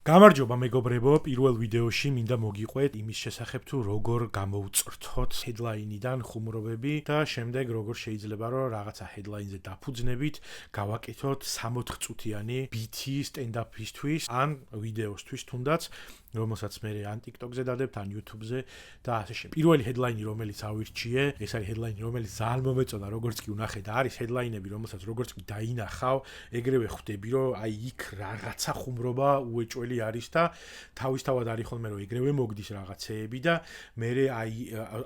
გამარჯობა მეგობრებო, პირველ ვიდეოში მინდა მოგიყვეთ იმის შესახებ თუ როგორ გამოვწრთოთ headline-დან ხუმრობები და შემდეგ როგორ შეიძლება რომ რაღაცა headline-ზე დაფუძნებით გავაკეთოთ 60 წუთიანი BT stand-up-ისთვის ან ვიდეოსთვის თუნდაც რომელსაც მე ან TikTok-ზე დადებთ, ან YouTube-ზე და ასე შემდეგ. პირველი headline-ი რომელიც ავირჩიე, ეს არის headline-ი რომელიც ძალიან მომეწონა, როგორც კი ვნახე და არის headline-ები, რომელსაც როგორც კი დაინახავ, ეგრევე ხვდები, რომ აი იქ რაღაცა ხუმრობა უეჭველი არის და თავისთავად არის ხოლმე რომ ეგრევე მოგდის რაღაცეები და მე აი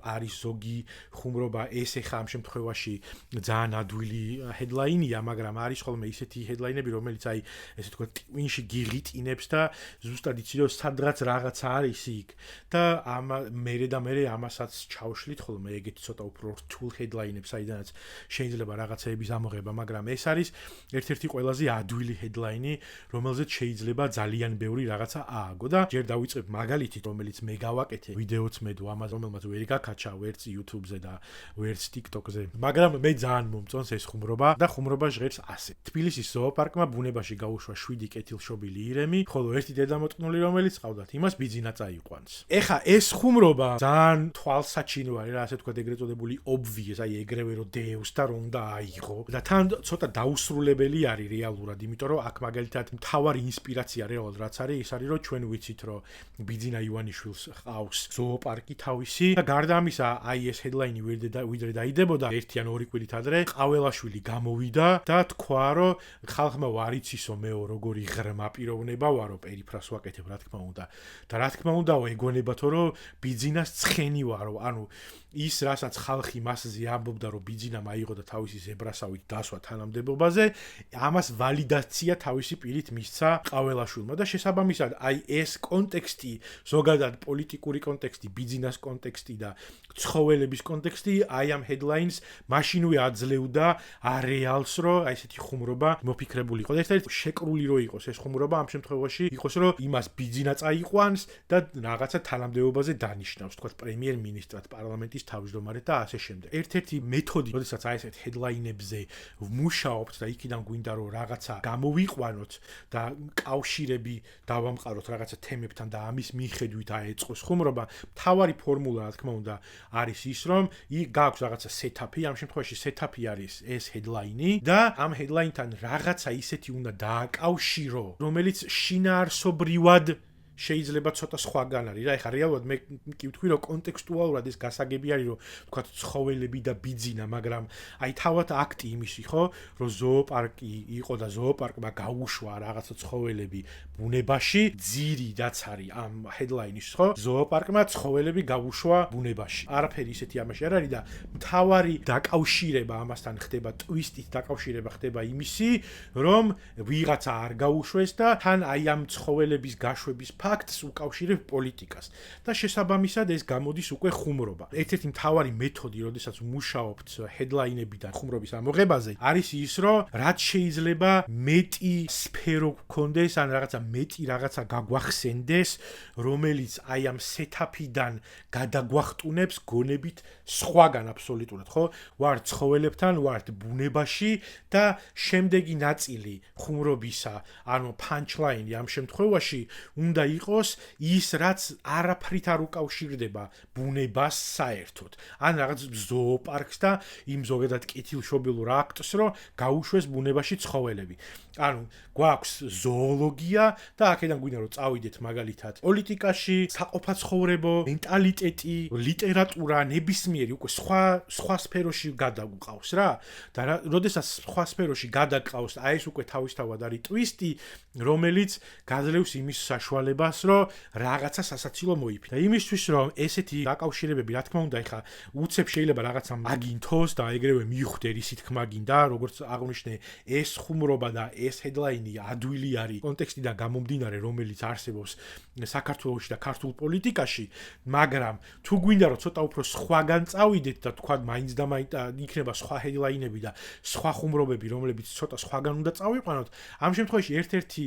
არის ზოგი ხუმრობა ეს ეხა ამ შემთხვევაში ძალიან ადვილი headline-ია, მაგრამ არის ხოლმე ისეთი headline-ები, რომელიც აი ესე თქვა ტვინში გიღიტინებს და ზუსტად იცი რომ სადღაც რაღაცა არის იქ და მე ამასაც ჩავშლით ხოლმე ეგეთი ცოტა უფრო რთულ headline-ებს, საიდანაც შეიძლება რაღაცეების ამოღება, მაგრამ ეს არის ერთ-ერთი ყველაზე ადვილი headline-ი, რომელზეც შეიძლება ძალიან ბევრი რაღაცა ააგო და ჯერ დავიწყებ მაგალითით, რომელიც მე გავაკეთე ვიდეოც მედო ამაზე, რომელმაც ვერ გაკაჩა ვერც YouTube-ზე და ვერც TikTok-ზე, მაგრამ მე ძალიან მომწონს ეს ხუმრობა და ხუმრობა ჟღერს ასე. თბილისის ზოოპარკმა ბუნებაში გაუშვა 7 კეთილშობილი ირემი, ხოლო ერთი დედამოწყნული რომელიც ყავდა იმას ბიძინა წაიყვანს. ეხა ეს ხუმრობა ძალიან თვალსაჩინო არის რა, ასე თქვა ეგრეთ წოდებული obvious, აი ეგრევე რომ დევს და რომ უნდა აიღო და თან ცოტა დაუსრულებელი არის რეალურად, იმიტომ რომ აქ მაგალითად მთავარი ინსპირაცია რეალურად რაც არის, ის არის რომ ჩვენ ვიცით რომ ბიძინა ივანიშვილს ყავს ზოოპარკი თავისი და გარდა ამისა აი ეს headline-ი ვიდრე დაიდებოდა 1 ან 2 კვირით ადრე ყაველაშვილი გამოვიდა და თქვა რომ ხალხმა ვარიცისო მეო როგორი ღრმა პიროვნება ვარო პერიფრას ვაკეთებ რა თქმა უნდა და რა თქმა უნდა ეგონებათო რომ ბიძინას ცხენი ვარო, ანუ ის რასაც ხალხი მასზე ამბობდა რომ ბიძინამ აიღო და თავისი ზებრასავით დასვა თანამდებობაზე, ამას ვალიდაცია თავისი პირით მისცა ყაველაშვილმა და შესაბამისად აი ეს კონტექსტი, ზოგადად პოლიტიკური კონტექსტი, ბიძინას კონტექსტი და ცხოველების კონტექსტი აი ამ headlines მაშინვე აძლევდა არეალს რომ აი ესეთი ხუმრობა მოფიქრებული იყო. ერთ-ერთი შეკრული რო იყოს ეს ხუმრობა ამ შემთხვევაში იყოს რომ იმას ბიძინა წაიყვანს და რაღაცა თანამდებობაზე დანიშნავს, თქვა პრემიერ-მინისტრად, პარლამენტის თავმჯდომარედ და ასე შემდეგ. ერთ-ერთი მეთოდი, როდესაც აი ესეთ headline-ებზე ვმუშაობთ და იქიდან გვინდა რომ რაღაცა გამოვიყვანოთ და კავშირები დავამყაროთ რაღაცა თემებთან და ამის მიხედვით აეწყოს ხუმრობა, მთავარი ფორმულა რა თქმა უნდა არის ის რომ იქ გაქვს რაღაცა setup-ი, ამ შემთხვევაში setup-ი არის ეს headline-ი და ამ headline-თან რაღაცა ისეთი უნდა დააკავშირო, რომელიც შინაარსობრივად შეიძლება ცოტა სხვაგან არის რა, ეხლა რეალურად მე კი ვთქვი რომ კონტექსტუალურად ეს გასაგები არის რომ თქვა ცხოველები და ბიძინა, მაგრამ აი თავად აქტი იმისი ხო, რომ ზოოპარკი იყო და ზოოპარკმა გაუშვა რაღაცა ცხოველები ბუნებაში, ძირიდაც არის ამ headline-ის ხო, ზოოპარკმა ცხოველები გაუშვა ბუნებაში. არაფერი ისეთი ამაში არ არის და მთავარი დაკავშირება ამასთან ხდება, ტვისტით დაკავშირება ხდება იმისი, რომ ვიღაცა არ გაუშვეს და თან აი ამ ცხოველების გაშვების ფაქტს უკავშირებ პოლიტიკას და შესაბამისად ეს გამოდის უკვე ხუმრობა. ერთ-ერთი მთავარი მეთოდი, როდესაც მუშაობთ headline-ებიდან ხუმრობის ამოღებაზე, არის ის, რომ რაც შეიძლება მეტი სფერო გქონდეს, ან რაღაცა მეტი რაღაცა გაგვახსენდეს, რომელიც აი ამ setup-იდან გადაგვახტუნებს გონებით სხვაგან აბსოლუტურად, ხო? ვარ ცხოველებთან, ვართ ბუნებაში და შემდეგი ნაწილი ხუმრობისა, ანუ punchline-ი ამ შემთხვევაში უნდა იყოს ის, რაც არაფრით არ უკავშირდება ბუნებას საერთოდ. ან რაღაც ზოოპარკს და იმ ზოგადად კეთილშობილურ აქტს, რომ გაუშვეს ბუნებაში ცხოველები. ანუ გვაქვს ზოოლოგია და აქედან გვინდა რომ წავიდეთ მაგალითად პოლიტიკაში, საყოფაცხოვრებო, მენტალიტეტი, ლიტერატურა, ნებისმიერი უკვე სხვა სფეროში გადაგვყავს რა. და როდესაც სხვა სფეროში გადაყავს, აი ეს უკვე თავისთავად არის ტვისტი, რომელიც გაძლევს იმის საშუალებას, რომ რაღაცა სასაცილო მოიფიქრა. იმისთვის რომ ესეთი დაკავშირებები, რა თქმა უნდა, ეხა უცებ შეიძლება რაღაცა მაგინთოს და ეგრევე მიხვდე რისი თქმა გინდა, როგორც აღნიშნე, ეს ხუმრობა და ეს headline-ი ადვილი არის კონტექსტიდან გამომდინარე, რომელიც არსებობს საქართველოში და ქართულ პოლიტიკაში, მაგრამ თუ გვინდა რომ ცოტა უფრო სხვაგან წავიდეთ და თქვა მაინც და მაინც იქნება სხვა headline-ები და სხვა ხუმრობები, რომლებიც ცოტა სხვაგან უნდა წავიყვანოთ, ამ შემთხვევაში ერთ-ერთი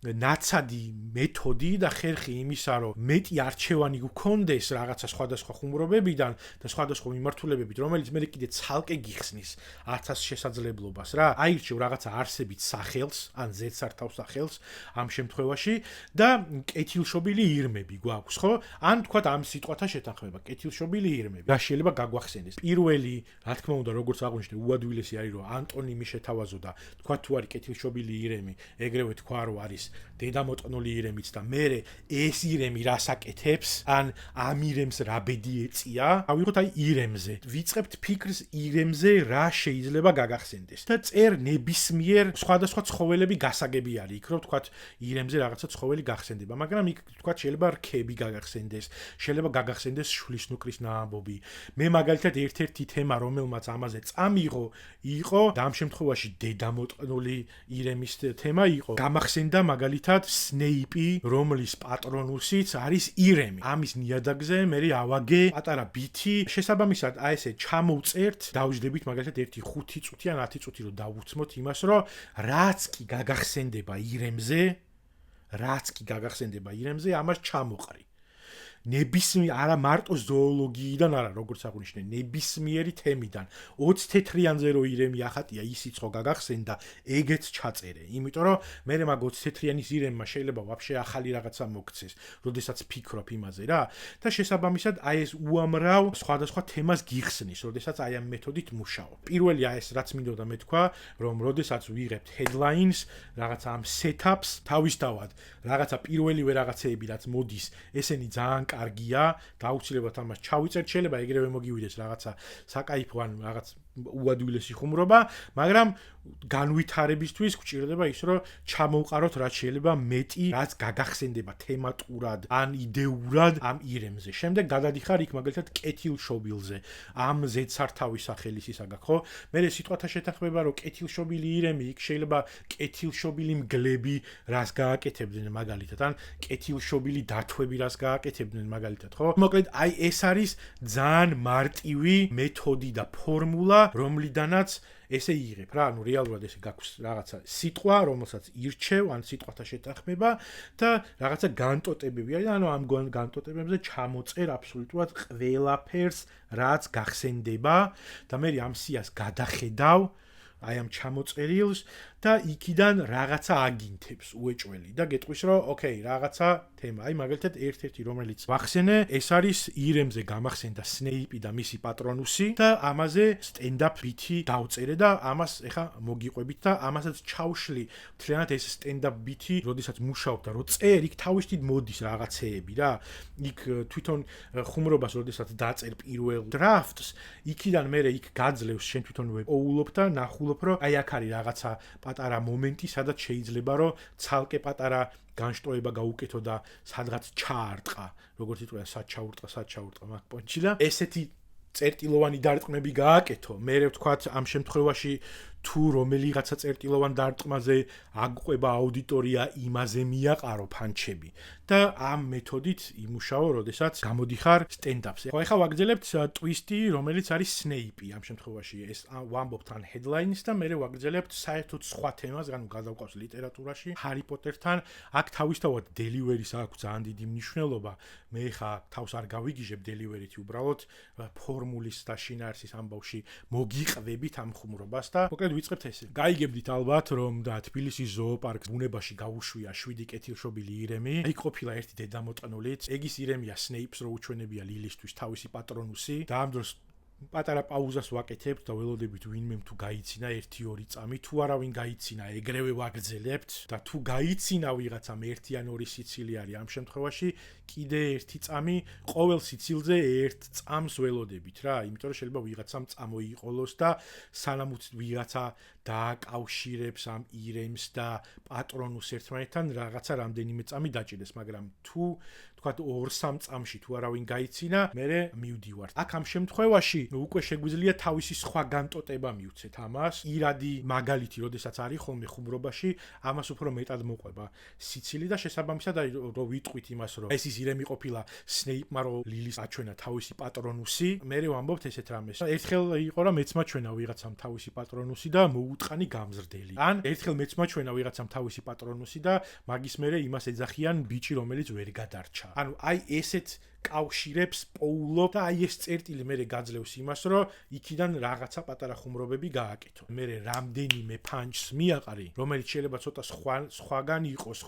ნაცადი მეთოდი მინდა ხერხი იმისა, რომ მეტი არჩევანი გქონდეს რაღაცა სხვადასხვა ხუმრობებიდან და სხვადასხვა მიმართულებებით, რომელიც მე კიდე ცალკე გიხსნის ათას შესაძლებლობას რა. აირჩევ რაღაცა არსებით სახელს, ან ზედსართავს სახელს ამ შემთხვევაში და კეთილშობილი ირმები გვაქვს, ხო? ან თქვათ ამ სიტყვათა შეთანხმება, კეთილშობილი ირმები. და შეიძლება გაგვახსენდეს. პირველი, რა თქმა უნდა, როგორც აღვნიშნე, უადვილესი არის, რომ ანტონიმი შეთავაზო და თქვათ თუ არის კეთილშობილი ირემი, ეგრევე თქვა რომ არის დედამოწყნული ირემიც და მერე ეს ირემი რას აკეთებს, ან ამ ირემს რა ბედი ეწია, ავიღოთ აი ირემზე. ვიწყებთ ფიქრს ირემზე რა შეიძლება გაგახსენდეს. და წერ ნებისმიერ სხვადასხვა ცხოველები გასაგები არის, იქ რომ თქვათ ირემზე რაღაცა ცხოველი გახსენდება, მაგრამ იქ თქვათ შეიძლება რქები გაგახსენდეს, შეიძლება გაგახსენდეს შვილისნუკრის ნაამბობი. მე მაგალითად ერთ-ერთი თემა, რომელმაც ამაზე წამიღო, იყო და ამ შემთხვევაში დედამოწყნული ირემის თემა იყო. გამახსენდა მაგალითად სნეიპი, რომლის პატრონუსიც არის ირემი. ამის ნიადაგზე მე ავაგე პატარა ბითი, შესაბამისად აი ესე ჩამოვწერთ, დავждებით მაგალითად 1-5 წუთი ან 10 წუთი რომ დავუცმოთ იმას, რომ რაც კი გაგახსენდება ირემზე, ამას ჩამოყრი. ნებისმიერ არა მარტო ზოოლოგიიდან არა, როგორც აღვნიშნე, ნებისმიერი თემიდან 20 თეთრიანზე რო ირემი ახატია, ისიც ხო გაგახსენდა, ეგეც ჩაწერე. იმიტომ რომ მე მაგ 20 თეთრიანის ირემმა შეიძლება ვაფშე ახალი რაღაცა მოგცეს, როდესაც ფიქრობ იმაზე რა. და შესაბამისად აი ეს უამრავ სხვადასხვა თემას გიხსნის, როდესაც აი ამ მეთოდით მუშაობ. პირველი აი ეს რაც მინდოდა მე თქვა, რომ როდესაც ვიღებთ headlines, რაღაცა ამ setups, თავისთავად რაღაცა პირველივე რაღაცეები რაც მოდის, ესენი ძალიან კარგია, დაუცილებლად ამას ჩავიწერთ, შეიძლება ეგრევე მოგივიდეს რაღაცა საკაიფო ან რაღაც უადვილესი ხუმრობა, მაგრამ განვითარებისთვის გვჭირდება ის, რომ ჩამოვყაროთ რაც შეიძლება მეტი, რაც გაგახსენდება თემატურად ან იდეურად ამ ირემზე. შემდეგ გადადიხარ იქ მაგალითად კეთილშობილზე, ამ ზედსართავის სახელის ის აგაკ, ხო? მე სიტყვათა შეთანხმება, რომ კეთილშობილი ირემი იქ შეიძლება კეთილშობილი მგლები რას გააკეთებდნენ მაგალითად, ან კეთილშობილი დათვები რას გააკეთებდნენ მაგალითად, ხო? მოკლედ აი ეს არის ძალიან მარტივი მეთოდი და ფორმულა, რომლიდანაც ესე იღებ რა, ანუ რეალურად ესე გაქვს რაღაცა სიტყვა, რომელსაც ირჩევ, ან სიტყვათა შეთანხმება და რაღაცა განტოტებები არის, ანუ ამ განტოტებებზე ჩამოწერ აბსოლუტურად ყველაფერს, რაც გახსენდება და მე ამ სიას გადახედავ აი ამ ჩამოწერილს და იქიდან რაღაცა აგინთებს უეჭველი და გეტყვის რომ ოკეი, რაღაცა თემა. აი მაგალითად ერთ-ერთი რომელიც ვახსენე, ეს არის ირემზე გამახსენდა სნეიპი და მისი პატრონუსი და ამაზე stand-up ბითი დავწერე და ამას ეხა მოგიყვებით და ამასაც ჩავშლი მთლიანად ეს stand-up ბითი, როდესაც მუშაობ და რო წერ, იქ თავისით მოდის რაღაცეები რა. იქ თვითონ ხუმრობას როდესაც დაწერ პირველ draft-ს, იქიდან მე იქ გაძლევს შენ თვითონვე პოულობ და ნახულობ რომ აი აქ არის რაღაცა პატარა მომენტი, სადაც შეიძლება რომ ცალკე პატარა განშტოება გაუკეთო და სადღაც ჩაარტყა, როგორც იტყვიან, სად ჩაურტყა მაგ პონჩი და ესეთი წერტილოვანი დარტყმები გააკეთო. მე ვთქვათ ამ შემთხვევაში თუ რომელიღაცა წერტილოვან დარტყმაზე აგყვება აუდიტორია, იმაზე მიაყარო ფანჩები და ამ მეთოდით იმუშაო, როდესაც გამოდიხარ stand-up-ზე. ხო, ეხლა ვაგრძელებთ ტვისტი, რომელიც არის სნეიპი ამ შემთხვევაში. ეს ვამბობთ ან headlines და მე ვაგრძელებთ საერთოდ სხვა თემას, ანუ გადავყავს ლიტერატურაში, Harry Potter-თან. აქ თავისთავად delivery-ს აქვს ძალიან დიდი მნიშვნელობა. მე ხა თავს არ გავიგიჟებ delivery-ით, უბრალოდ ფორმულის და შინაარსის ამბავში მოგიყვებით ამ ხუმრობას და მოკლედ ვიწყებთ ესე. გაიგებდით ალბათ, რომ და თბილისის ზოოპარკს ბუნებაში გაუშვია 7 კეთილშობილი ირემი. იქ ყოფილა ერთი დედამოწყნულიც. ეგის ირემია სნეიპს, რო უჩვენებია ლილისთვის თავისი პატრონუსი და ამ დროს პატარა პაუზას ვაკეთებთ და ველოდებით ვინმე თუ გაიცინა 1-2 წამი, თუ არავინ გაიცინა, ეგრევე ვაგრძელებთ და თუ გაიცინა ვიღაცამ 1 ან 2 სიცილი არის ამ შემთხვევაში, კიდე 1 წამი, ყოველ სიცილზე 1 წამს ველოდებით რა, იმიტომ რომ შეიძლება ვიღაცამ წამოიყოლოს და სანამ ვიღაცა დააკავშირებს ამ ირემს და პატრონუს ერთმანეთთან, რაღაცა რამდენიმე წამი დაჭირდეს, მაგრამ თუ თქვათ 2-3 წამში თუ არავინ გაიცინა, მერე მივდივართ. აქ ამ შემთხვევაში უკვე შეგვიძლია თავისი სხვა განტოტება მივცეთ ამას. ირადი მაგალითი, როდესაც არის ხოლმე ხუმრობაში, ამას უფრო მეტად მოყვება სიცილი და შესაბამისად არის რომ ვიტყვით იმას, რომ ეს ის ირემი ყოფილა სნეიპმა, რომ ლილის აჩვენა თავისი პატრონუსი. მე ვამბობთ ესეთ რამეს. ერთხელ იყო რომ მეც მაჩვენა ვიღაცამ თავისი პატრონუსი და უტყანი გამზრდელი. ან ერთხელ მეც მაჩვენა ვიღაცამ თავისი პატრონუსი და მაგის მერე იმას ეძახიან ბიჭი, რომელიც ვერ გადარჩა. ანუ აი ესეთ კავშირებს პოულობ და აი ეს წერტილი მერე გაძლევს იმას, რომ იქიდან რაღაცა პატარა ხუმრობები გააკეთო. მერე რამდენიმე ფანჩს მიაყარი, რომელიც შეიძლება ცოტა სხვაგან იყოს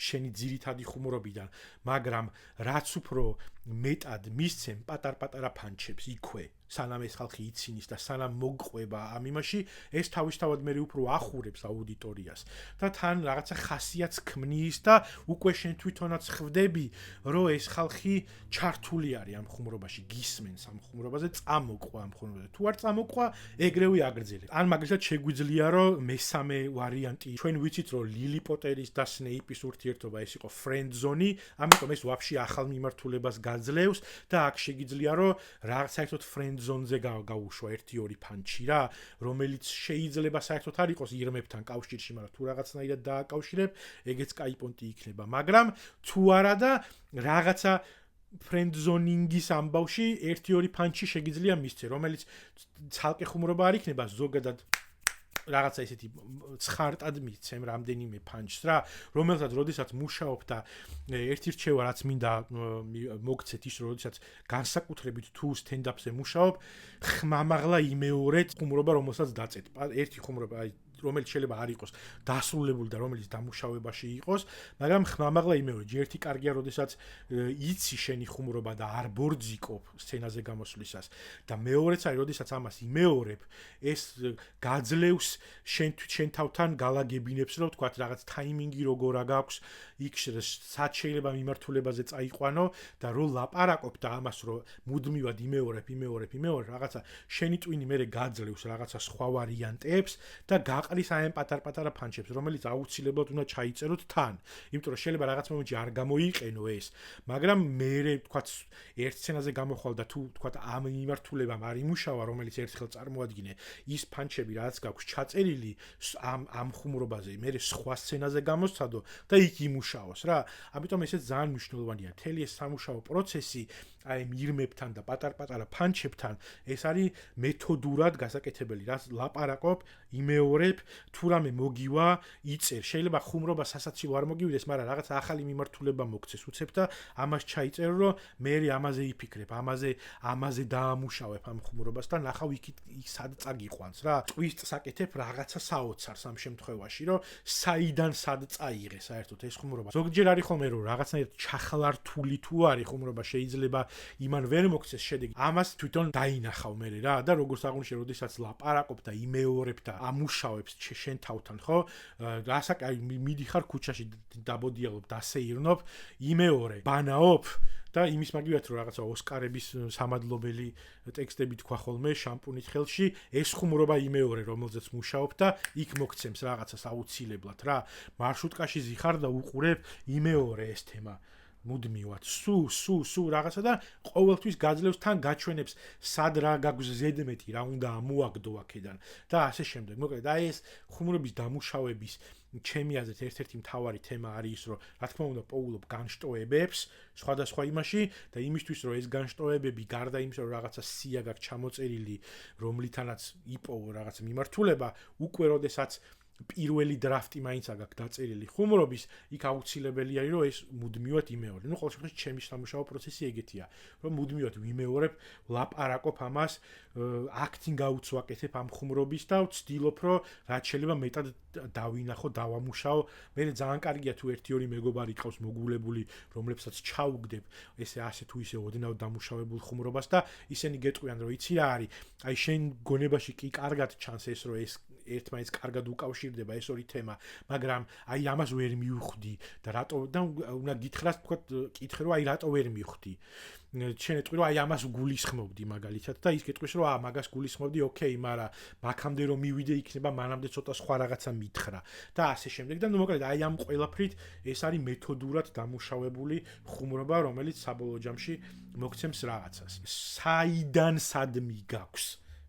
შენი ძირითადი ხუმრობიდან, მაგრამ რაც უფრო მეტად მისცემ პატარ-პატარა ფანჩებს იქვე, სანამ ეს ხალხი იცინის და სანამ მოგყვება ამ იმაში, ეს თავისთავად მერე უფრო ახურებს აუდიტორიას და თან რაღაცა ხასიათს ქმნის და უკვე შენ თვითონაც ხვდები, რომ ეს ხალხი ჩართული არის ამ ხუმრობაში, გისმენს ამ ხუმრობაზე, წამოყვა ამ ხუმრობაზე. თუ არ წამოყვა, ეგრევე აგრძელებს. ან მაგალითად შეგვიძლია, რომ მესამე ვარიანტი, ჩვენ ვიცით, რომ ლილი პოტერის და სნეიპის ურთიერთობა ეს იყო friend zone, ამიტომ ეს ვაფშე ახალ მიმართულებას გაძლევს და აქ შეგიძლია, რომ რაღაც საერთოდ friend zone-ზე გაუშვა 1-2 ფანჩი რა, რომელიც შეიძლება საერთოდ არ იყოს ირმებთან კავშირში, მაგრამ თუ რაღაცნაირად დააკავშირებ, ეგეც კაი პონტი იქნება, მაგრამ თუ არა და რაღაცა friend zoning-ის ამბავში 1-2 ფანჩი შეგიძლია მისცე, რომელიც ცალკე ხუმრობა არ იქნება, ზოგადად რაღაცა ისეთი ცხარტად მიცემ რამდენიმე ფანჩს რა, რომელსაც როდესაც მუშაობ და ერთი რჩევა რაც მინდა მოგცეთ ის, როდესაც განსაკუთრებით თუ სტენდაპზე მუშაობ, ხმამაღლა იმეორეთ ხუმრობა, რომელსაც დაწეთ. ერთი ხუმრობა, აი რომელიც შეიძლება არ იყოს დასრულებული და რომელიც დამუშავებაში იყოს, მაგრამ ხმამაღლა იმეორე, ერთი კარგია, როდესაც იცი შენი ხუმრობა და არ ბორძიკობ სცენაზე გამოსვლისას და მეორეც არის, როდესაც ამას იმეორებ, ეს გაძლევს შენ თავთან გალაგებინებს, რომ თქვა რაღაც ტაიმინგი როგორ აქვს, იქ სად შეიძლება მიმართულებაზე წაიყვანო და რო ლაპარაკობ და ამას რო მუდმივად იმეორებ, რაღაცა შენი ტვინი მერე გაძლევს რაღაცა სხვა ვარიანტებს და გაყრის აი ამ პატარ-პატარა ფანჩებს, რომელიც აუცილებლად უნდა ჩაიწეროთ თან. იმიტომ რომ შეიძლება რაღაც მომენტში არ გამოიყენო ეს, მაგრამ მერე თქვა ერთ სცენაზე გამოხვალ და თუ თქვა ამ მიმართულებამ არ იმუშავა, რომელიც ერთხელ წარმოადგინე, ის ფანჩები რაც გაქვს ჩაწერილი ამ ხუმრობაზე, მერე სხვა სცენაზე გამოსცადო და იქ იმუშაოს რა. ამიტომ ესეც ძალიან მნიშვნელოვანია. მთელი ეს სამუშაო პროცესი აი მირმებთან და პატარ-პატარა ფანჩებთან ეს არის მეთოდურად გასაკეთებელი, რაც ლაპარაკობ, იმეორებ, თუ რამე მოგივა, იწერ. შეიძლება ხუმრობა სასაცილო არ მოგივიდეს, მაგრამ რაღაც ახალი მიმართულება მოგცეს უცებ და ამას ჩაიწერო, რომ მე ამაზე იფიქრებ, ამაზე დაამუშავებ ამ ხუმრობას და ნახავ იქ სად წაგიყვანს რა. ტვისტს აკეთებ რაღაცა საოცარს ამ შემთხვევაში, რომ საიდან სად წაიღე საერთოდ ეს ხუმრობა. ზოგჯერ არის ხოლმე რომ რაღაცნაირად ჩახლართული თუ არის ხუმრობა, შეიძლება იმან ვერ მოგცეს შედეგი. ამას თვითონ დაინახავ მე რა და როგორც აღნიშნე, როდესაც ლაპარაკობ და იმეორებ და ამუშავებს შენ თავთან, ხო? რასაკ აი მიდიხარ ქუჩაში დაბოდიალობ, დასეირნობ, იმეორე, ბანაობ და იმის მაგივით რომ რაღაცა ოსკარების სამადლობელი ტექსტები თქვა ხოლმე შამპუნით ხელში, ეს ხუმრობა იმეორე, რომელზეც მუშაობ და იქ მოგცემს რაღაცას აუცილებლად რა. მარშრუტკაში ზიხარ და უყურებ, იმეორე ეს თემა. მუდმივად სუ რაღაცა და ყოველთვის გაძლევს თან გაჩვენებს სად რა გაქვს ზედმეტი რა უნდა ამოაგდო აქედან და ასე შემდეგ. მოკლედ აი ეს ხუმრობის დამუშავების ჩემი აზრით ერთ-ერთი მთავარი თემა არის ის, რომ რა თქმა უნდა პოულობ განშტოებებს სხვადასხვა იმაში და იმისთვის რომ ეს განშტოებები გარდა იმისა რომ რაღაცა სია გაქვს ჩამოწერილი, რომლითანაც იპოვო რაღაც მიმართულება, უკვე როდესაც პირველი დრაფტი მაინც აქვს დაწერილი ხუმრობის, იქ აუცილებელი არის რომ ეს მუდმივად იმეორე. ნუ ყოველ შემთხვევაში ჩემი სამუშაო პროცესი ეგეთია, რომ მუდმივად ვიმეორებ, ლაპარაკობ ამას, აქტინგ აუტს ვაკეთებ ამ ხუმრობის და ვცდილობ რომ რაც შეიძლება მეტად დავინახო, დავამუშაო. მე ძალიან კარგია თუ 1-2 მეგობარი ყავს მოგულებული, რომლებსაც ჩაუგდებ ესე ასე თუ ისე ოდნავ დამუშავებულ ხუმრობას და ისინი გეტყვიან რომ იცი რა არის, აი შენ გონებაში კი კარგად ჩანს ეს რომ ეს ერთმანეთს კარგად უკავშირდება ეს ორი თემა, მაგრამ აი ამას ვერ მივხვდი და რატო და უნდა გითხრას თქვა კითხე რომ აი რატო ვერ მივხვდი. შენ ეტყვი რომ აი ამას გულისხმობდი მაგალითად და ის გეტყვის რომ მაგას გულისხმობდი, ოკეი, მაგრამ ბაქამდე რომ მივიდე იქნება მანამდე ცოტა სხვა რაღაცა მითხრა და ასე შემდეგ და ნუ მოკლედ აი ამ ყველაფრით ეს არის მეთოდურად დამუშავებული ხუმრობა, რომელიც საბოლოო ჯამში მოგცემს რაღაცას. საიდან სად მიგაქვს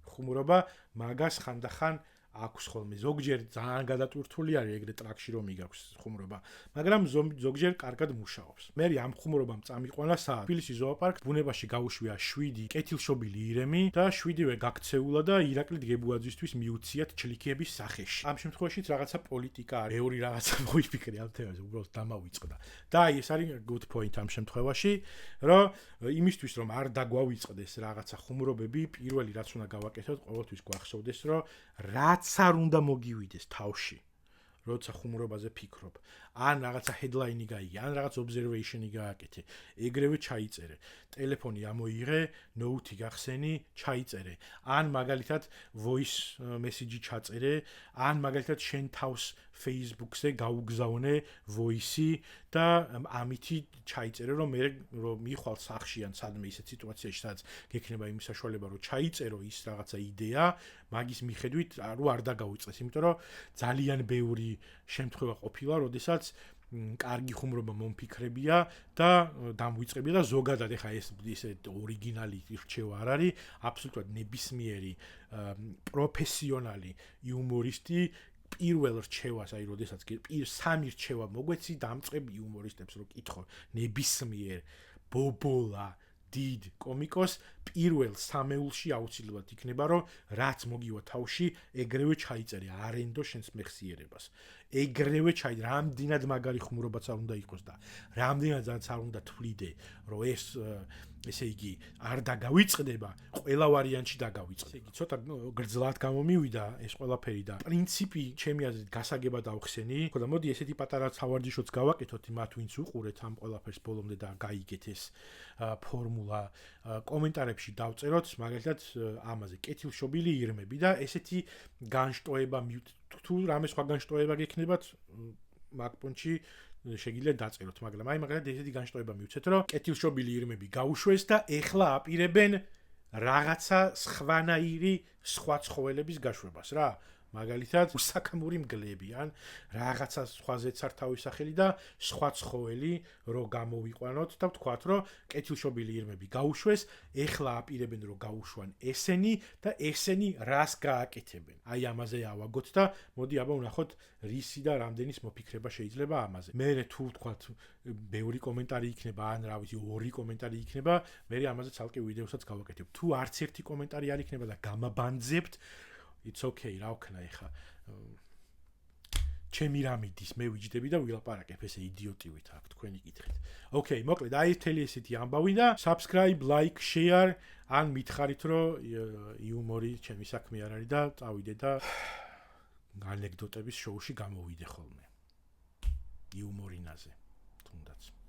ხუმრობა, მაგას ხანდახან აქვს ხოლმე ზოგჯერ ძალიან გადატვირთული არის ეგრე ტრაქში რომ იგაქვს ხუმრობა, მაგრამ ზოგჯერ კარგად მუშაობს. მე ამ ხუმრობამ წამიყვანა საათ თბილისის ზოოპარკ ბუნებაში გაუშვია 7 კეთილშობილი ირემი და 7-ვე გაქცეულა და ირაკლი დგებუაძისთვის მიუციათ ჩლიქების სახეში. ამ შემთხვევაშიც რაღაცა პოლიტიკა არის, მეორე რაღაცა მოიფიქრე ამ თემაზე, უბრალოდ დამავიწყდა. და აი ეს არის good point ამ შემთხვევაში, რომ იმისთვის რომ არ დაგვავიწყდეს რაღაცა ხუმრობები, პირველი რაც უნდა გავაკეთოთ, ყოველთვის გვახსოვდეს, რომ რაც არ უნდა მოგივიდეს თავში, როცა ხუმრობაზე ფიქრობ, ან რაღაცა headline-ი გაიგე, ან რაღაც observation-ი გააკეთე, ეგრევე ჩაიწერე. ტელეფონი ამოიღე, note-ი გახსენი, ჩაიწერე. ან მაგალითად voice message-ი ჩაწერე, ან მაგალითად შენ თავს Facebook-ზე გაუგზავნე voice-ი და ამითი ჩაიწერე, რომ მე რომ მიხვალ სახში ან სადმე ისეთ სიტუაციაში, სადაც გექნება იმის საშუალება, რომ ჩაიწერო ის რაღაცა იდეა, მაგის მიხედვით არ დაგავიწყეს, იმიტომ რომ ძალიან ბევრი შემთხვევა ყოფილა, როდესაც კარგი ხუმრობა მომფიქრებია და დამვიწყებია და ზოგადად ეხა ეს ორიგინალი რჩევა არ არის, აბსოლუტურად ნებისმიერი პროფესიონალი იუმორისტი პირველ რჩევას, აი როდესაც სამი რჩევა მოგვეცი დამწყებ იუმორისტებს რო კითხო, ნებისმიერ ბობოლა დიდ კომიკოს პირველ სამეულში აუცილებლად იქნება, რომ რაც მოგივა თავში, ეგრევე ჩაიწერე, არენდო შენს მეხსიერებას. ეგრევე ჩაიწერე, რამდენად მაგარი ხუმრობაც არ უნდა იყოს და რამდენადაც არ უნდა თვლიდე, რომ ესე იგი არ დაგავიწყდება, ყველა ვარიანტში დაგავიწყდება. იგი ცოტა გრძლად გამომივიდა ეს ყველაფერი და პრინციპი ჩემი აზრით გასაგებად ავხსენი. ხო და მოდი ესეთი პატარა სავარჯიშოც გავაკეთოთ მათ ვინც უყურეთ ამ ყველაფერს ბოლომდე და გაიგეთ ეს ფორმულა. კომენტარებში დავწეროთ მაგალითად ამაზე კეთილშობილი ირმები და ესეთი განშტოება თუ რამე სხვა განშტოება გექნებათ მაგპონჩი შეგიძლიათ დაწეროთ, მაგრამ აი მაგალითად ესეთი განშტოება მივცეთ, რომ კეთილშობილი ირმები გაუშვეს და ეხლა აპირებენ რაღაცა სხვანაირი სხვა ცხოველების გაშვებას რა. მაგალითად უსაქმური მგლები ან რაღაცა სხვაზეც არ თავის სახელი და სხვა ცხოველი რო გამოვიყვანოთ და ვთქვათ, რომ კეთილშობილი ირმები გაუშვეს, ეხლა აპირებენ რომ გაუშვან ესენი და ესენი რას გააკეთებენ. აი ამაზე ავაგოთ და მოდი აბა ვნახოთ რისი და რამდენის მოფიქრება შეიძლება ამაზე. მე თუ ვთქვათ ბევრი კომენტარი იქნება ან რა ვიცი 2 კომენტარი იქნება, მე ამაზე ცალკე ვიდეოსაც გავაკეთებ. თუ არც ერთი კომენტარი არ იქნება და გამაბანძებთ, it's okay, რა ვქნა ეხა. ჩემი რამიდის მე ვიჯდები და ვილაპარაკებ ესე იდიოტივით აქ თქვენი კითხეთ. Okay, მოკლედ აი მთელი ესეთი ამბავი და subscribe, like, share ან მითხარით რომ იუმორი ჩემი საქმე არ არის და წავიდე და ანეკდოტების შოუში გამოვიდე ხოლმე. იუმორინაზე თუნდაც